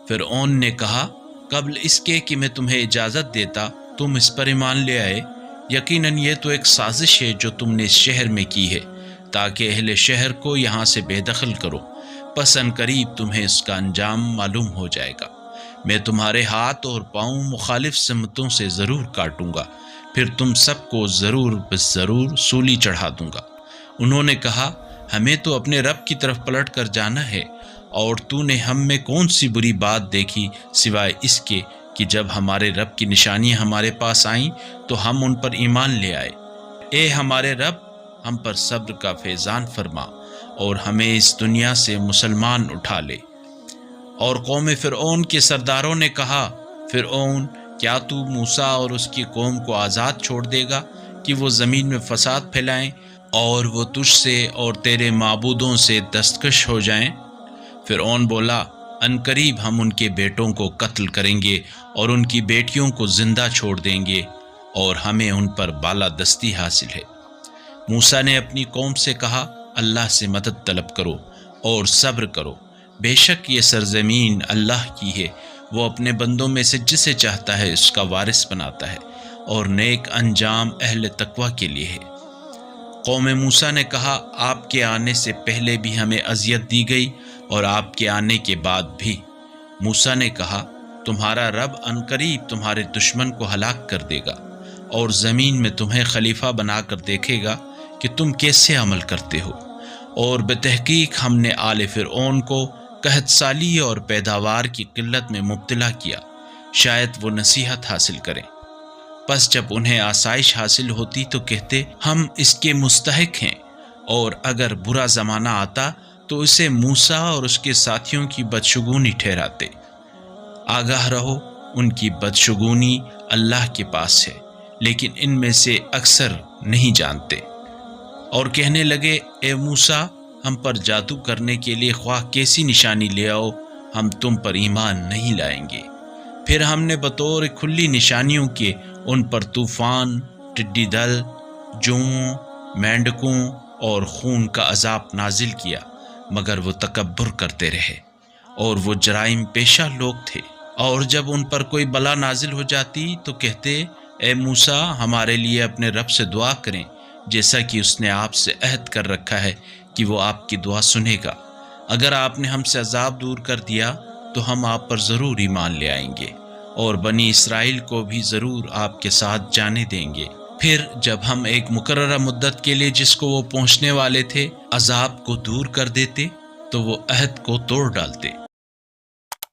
فرعون نے کہا قبل اس کے کہ میں تمہیں اجازت دیتا تم اس پر ایمان لے آئے؟ یقیناً یہ تو ایک سازش ہے جو تم نے اس شہر میں کی ہے تاکہ اہل شہر کو یہاں سے بے دخل کرو، پس ان قریب تمہیں اس کا انجام معلوم ہو جائے گا۔ میں تمہارے ہاتھ اور پاؤں مخالف سمتوں سے ضرور کاٹوں گا، پھر تم سب کو ضرور بس ضرور سولی چڑھا دوں گا۔ انہوں نے کہا ہمیں تو اپنے رب کی طرف پلٹ کر جانا ہے، اور تو نے ہم میں کون سی بری بات دیکھی سوائے اس کے کہ جب ہمارے رب کی نشانیاں ہمارے پاس آئیں تو ہم ان پر ایمان لے آئے۔ اے ہمارے رب، ہم پر صبر کا فیضان فرما اور ہمیں اس دنیا سے مسلمان اٹھا لے۔ اور قوم فرعون کے سرداروں نے کہا فرعون، کیا تو موسیٰ اور اس کی قوم کو آزاد چھوڑ دے گا کہ وہ زمین میں فساد پھیلائیں اور وہ تجھ سے اور تیرے معبودوں سے دستکش ہو جائیں؟ فرعون بولا عنقریب ہم ان کے بیٹوں کو قتل کریں گے اور ان کی بیٹیوں کو زندہ چھوڑ دیں گے، اور ہمیں ان پر بالادستی حاصل ہے۔ موسیٰ نے اپنی قوم سے کہا اللہ سے مدد طلب کرو اور صبر کرو، بے شک یہ سرزمین اللہ کی ہے، وہ اپنے بندوں میں سے جسے چاہتا ہے اس کا وارث بناتا ہے، اور نیک انجام اہل تقوی کے لیے ہے۔ قوم موسیٰ نے کہا آپ کے آنے سے پہلے بھی ہمیں اذیت دی گئی اور آپ کے آنے کے بعد بھی۔ موسیٰ نے کہا تمہارا رب عنقریب تمہارے دشمن کو ہلاک کر دے گا اور زمین میں تمہیں خلیفہ بنا کر دیکھے گا کہ تم کیسے عمل کرتے ہو، اور بتحقیق ہم نے آل فرعون کو قحط سالی اور پیداوار کی قلت میں مبتلا کیا، شاید وہ نصیحت حاصل کریں۔ پس جب انہیں آسائش حاصل ہوتی تو کہتے ہم اس کے مستحق ہیں، اور اگر برا زمانہ آتا تو اسے موسیٰ اور اس کے ساتھیوں کی بدشگونی ٹھہراتے۔ آگاہ رہو ان کی بدشگونی اللہ کے پاس ہے، لیکن ان میں سے اکثر نہیں جانتے۔ اور کہنے لگے اے موسیٰ، ہم پر جادو کرنے کے لیے خواہ کیسی نشانی لے آؤ، ہم تم پر ایمان نہیں لائیں گے۔ پھر ہم نے بطور کھلی نشانیوں کے ان پر طوفان، ٹڈی دل، جوؤں، مینڈکوں اور خون کا عذاب نازل کیا، مگر وہ تکبر کرتے رہے، اور وہ جرائم پیشہ لوگ تھے۔ اور جب ان پر کوئی بلا نازل ہو جاتی تو کہتے اے موسیٰ، ہمارے لیے اپنے رب سے دعا کریں، جیسا کہ اس نے آپ سے عہد کر رکھا ہے کہ وہ آپ کی دعا سنے گا۔ اگر آپ نے ہم سے عذاب دور کر دیا تو ہم آپ پر ضرور ایمان لے آئیں گے، اور بنی اسرائیل کو بھی ضرور آپ کے ساتھ جانے دیں گے۔ پھر جب ہم ایک مقررہ مدت کے لیے جس کو وہ پہنچنے والے تھے عذاب کو دور کر دیتے تو وہ عہد کو توڑ ڈالتے۔